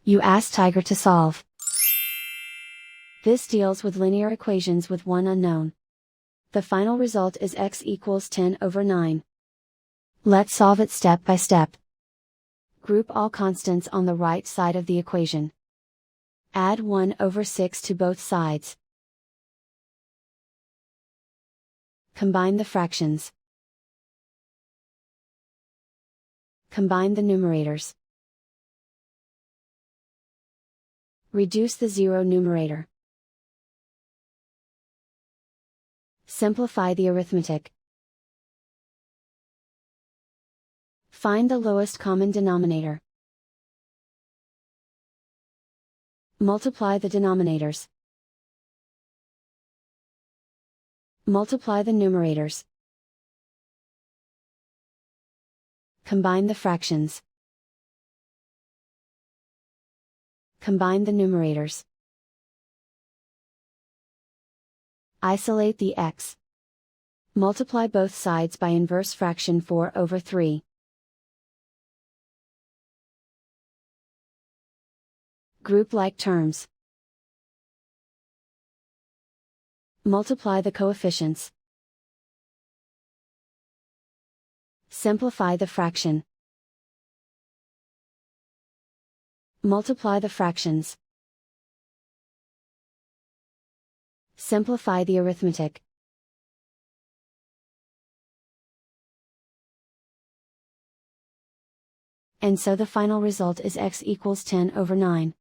You ask Tiger to solve. This deals with linear equations with one unknown. The final result is x equals 10/9. Let's solve it step by step. Group all constants on the right side of the equation. Add 1/6 to both sides. Combine the fractions. Combine the numerators. Reduce the zero numerator. Simplify the arithmetic. Find the lowest common denominator. Multiply the denominators. Multiply the numerators. Combine the fractions. Combine the numerators. Isolate the x. Multiply both sides by inverse fraction 4/3. Group like terms. Multiply the coefficients. Simplify the fraction. Multiply the fractions. Simplify the arithmetic. And so the final result is x equals 10/9.